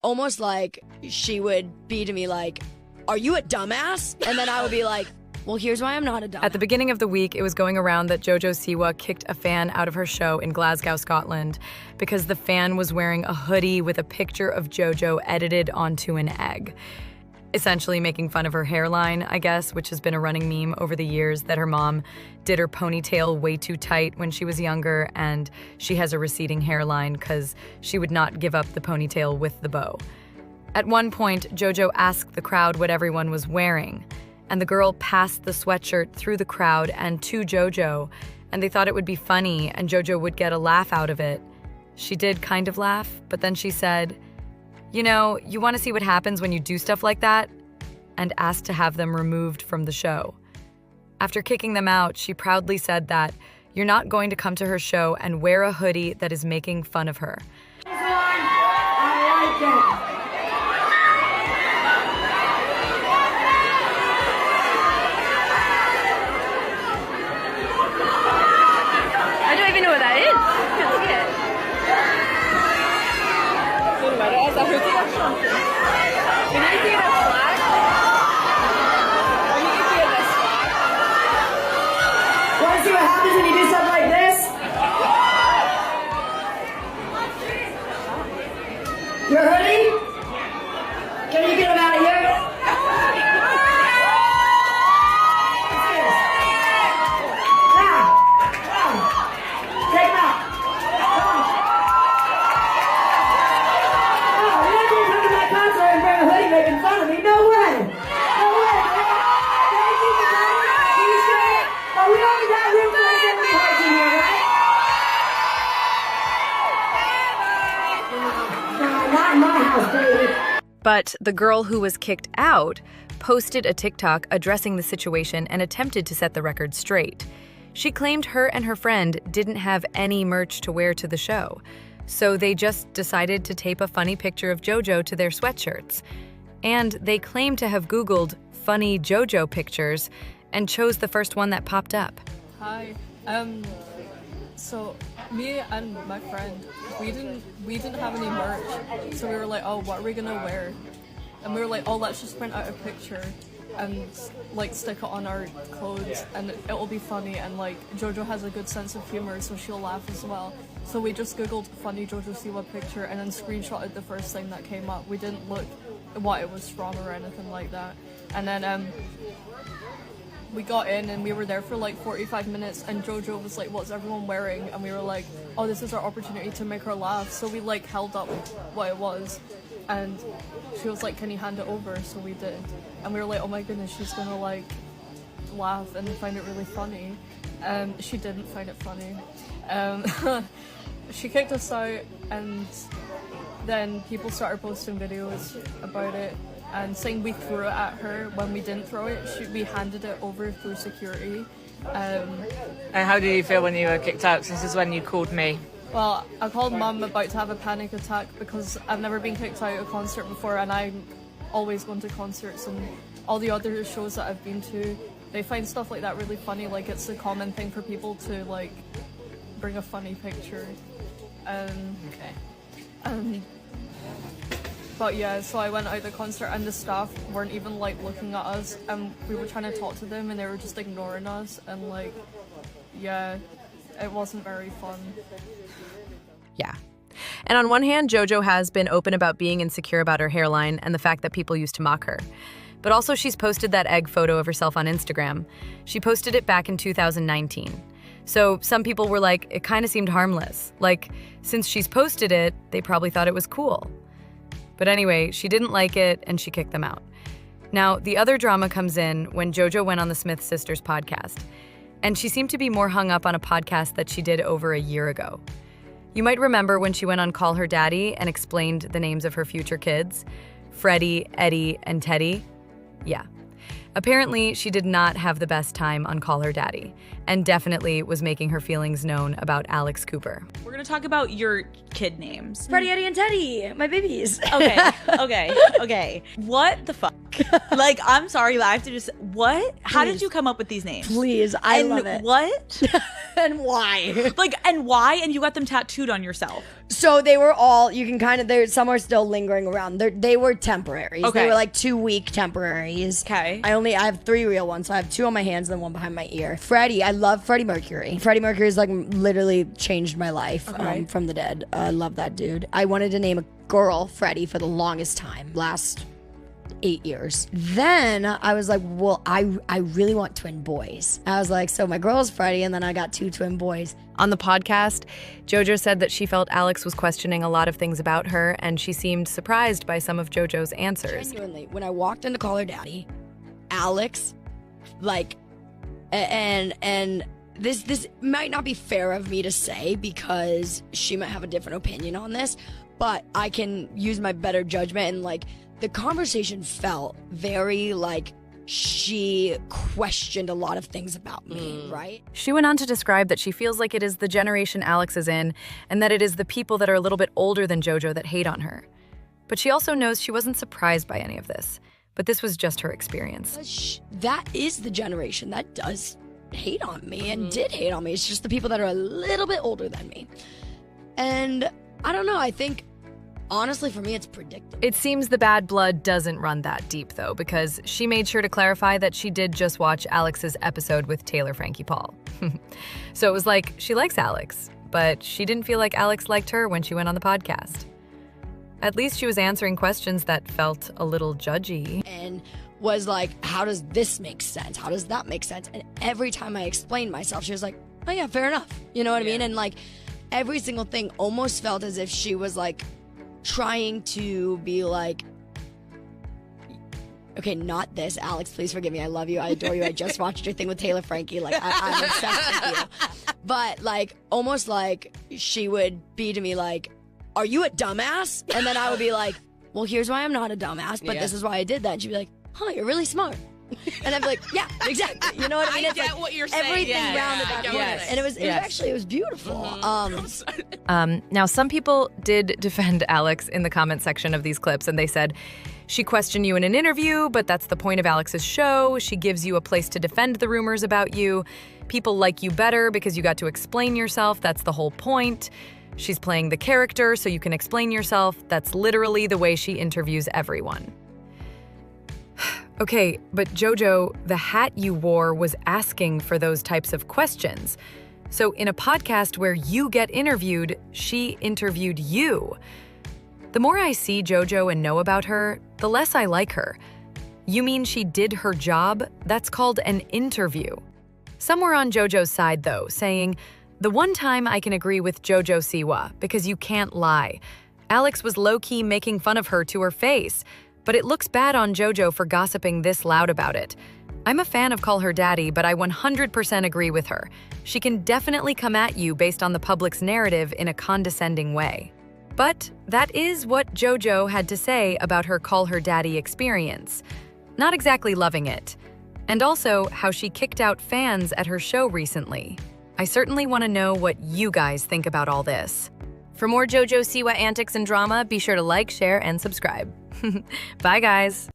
almost like she would be to me like, "Are you a dumbass?" And then I would be like, "Well, here's why I'm not a dumbass." At the beginning of the week, it was going around that JoJo Siwa kicked a fan out of her show in Glasgow, Scotland, because the fan was wearing a hoodie with a picture of JoJo edited onto an egg. Essentially making fun of her hairline, I guess, which has been a running meme over the years, that her mom did her ponytail way too tight when she was younger, and she has a receding hairline because she would not give up the ponytail with the bow. At one point, JoJo asked the crowd what everyone was wearing, and the girl passed the sweatshirt through the crowd and to JoJo, and they thought it would be funny and JoJo would get a laugh out of it. She did kind of laugh, but then she said, "You know, you want to see what happens when you do stuff like that?" and asked to have them removed from the show. After kicking them out, she proudly said that you're not going to come to her show and wear a hoodie that is making fun of her. I like it. I don't even know what that is. Look at it. It's a hoodie or something. We need to get a flag. We need to get this flag. Want to see what happens when you do something like this? Your hoodie? Can you get him out of here? Making fun of me? No way! No way! Thank you for that. You sure? But we only got room for like every party here, right? No, not in my house, baby. But the girl who was kicked out posted a TikTok addressing the situation and attempted to set the record straight. She claimed her and her friend didn't have any merch to wear to the show, so they just decided to tape a funny picture of JoJo to their sweatshirts. And they claim to have Googled funny JoJo pictures and chose the first one that popped up. Hi. So me and my friend, we didn't have any merch, so we were like, oh, what are we gonna wear? And we were like, oh, let's just print out a picture and like stick it on our clothes, and it'll be funny. And like JoJo has a good sense of humor, so she'll laugh as well. So we just googled funny JoJo Siwa picture and then screenshotted the first thing that came up. We didn't look what it was from or anything like that. And then we got in and we were there for like 45 minutes, and JoJo was like, what's everyone wearing? And we were like, oh, this is our opportunity to make her laugh. So we like held up what it was, and she was like, can you hand it over? So we did. And we were like, oh my goodness, she's gonna like laugh and find it really funny. She didn't find it funny. She kicked us out, and then people started posting videos about it and saying we threw it at her when we didn't throw it. We handed it over through security. And how did you feel when you were kicked out? This is when you called me. Well, I called Mum about to have a panic attack because I've never been kicked out of a concert before, and I'm always going to concerts, and all the other shows that I've been to, they find stuff like that really funny. Like, it's a common thing for people to like bring a funny picture. But yeah, so I went out the concert and the staff weren't even like looking at us, and we were trying to talk to them and they were just ignoring us, and like, yeah, it wasn't very fun. Yeah. And on one hand, JoJo has been open about being insecure about her hairline and the fact that people used to mock her. But also she's posted that egg photo of herself on Instagram. She posted it back in 2019. So some people were like, it kind of seemed harmless. Like, since she's posted it, they probably thought it was cool. But anyway, she didn't like it and she kicked them out. Now, the other drama comes in when JoJo went on the Smith Sisters podcast. And she seemed to be more hung up on a podcast that she did over a year ago. You might remember when she went on Call Her Daddy and explained the names of her future kids, Freddie, Eddie, and Teddy. Yeah. Apparently, she did not have the best time on Call Her Daddy, and definitely was making her feelings known about Alex Cooper. We're gonna talk about your kid names. Freddie, Eddie, and Teddy, my babies. Okay. What the fuck? Like, I'm sorry, but I have to just, what? How did Please. you come up with these names? Please, I love it. What? And why? Like, and why? And you got them tattooed on yourself. So they were all, you can kind of, some are still lingering around. They were temporaries. Okay. They were like 2-week temporaries. Okay. I have 3 real ones. So I have 2 on my hands and then 1 behind my ear. Freddie, I love Freddie Mercury. Freddie Mercury's like literally changed my life from the dead. I love that dude. I wanted to name a girl Freddie for the longest time. Last 8 years. Then I was like, well, I really want twin boys. I was like, so my girl's Freddie, and then I got 2 twin boys. On the podcast, JoJo said that she felt Alex was questioning a lot of things about her, and she seemed surprised by some of JoJo's answers. Genuinely, when I walked into Call Her Daddy, Alex, like, and this might not be fair of me to say because she might have a different opinion on this, but I can use my better judgment, and like the conversation felt very like she questioned a lot of things about me, right? She went on to describe that she feels like it is the generation Alex is in, and that it is the people that are a little bit older than JoJo that hate on her. But she also knows she wasn't surprised by any of this, but this was just her experience. That is the generation that does hate on me and did hate on me. It's just the people that are a little bit older than me. And I don't know, I think honestly, for me, it's predictable. It seems the bad blood doesn't run that deep, though, because she made sure to clarify that she did just watch Alex's episode with Taylor Frankie Paul. So it was like, she likes Alex, but she didn't feel like Alex liked her when she went on the podcast. At least she was answering questions that felt a little judgy. And was like, how does this make sense? How does that make sense? And every time I explained myself, she was like, oh yeah, fair enough. You know what I mean? And like, every single thing almost felt as if she was like, trying to be like, okay, not this, Alex, please forgive me, I love you, I adore you, I just watched your thing with Taylor Frankie, like, I'm obsessed with you. But like, almost like she would be to me like, are you a dumbass? And then I would be like, well, here's why I'm not a dumbass, but this is why I did that. And she'd be like, huh, you're really smart. And I'd be like, yeah, exactly. You know what I mean? I It's get like what you're saying. everything rounded I that get corner. what you're saying. And it was beautiful. Now, some people did defend Alex in the comment section of these clips, and they said, she questioned you in an interview, but that's the point of Alex's show. She gives you a place to defend the rumors about you. People like you better because you got to explain yourself. That's the whole point. She's playing the character so you can explain yourself. That's literally the way she interviews everyone. Okay, but JoJo, the hat you wore was asking for those types of questions. So in a podcast where you get interviewed, she interviewed you. The more I see JoJo and know about her, the less I like her. You mean she did her job? That's called an interview. Some were on JoJo's side though, saying, the one time I can agree with JoJo Siwa, because you can't lie. Alex was low-key making fun of her to her face. But it looks bad on JoJo for gossiping this loud about it. I'm a fan of Call Her Daddy, but I 100% agree with her. She can definitely come at you based on the public's narrative in a condescending way. But that is what JoJo had to say about her Call Her Daddy experience. Not exactly loving it. And also how she kicked out fans at her show recently. I certainly want to know what you guys think about all this. For more JoJo Siwa antics and drama, be sure to like, share, and subscribe. Bye, guys.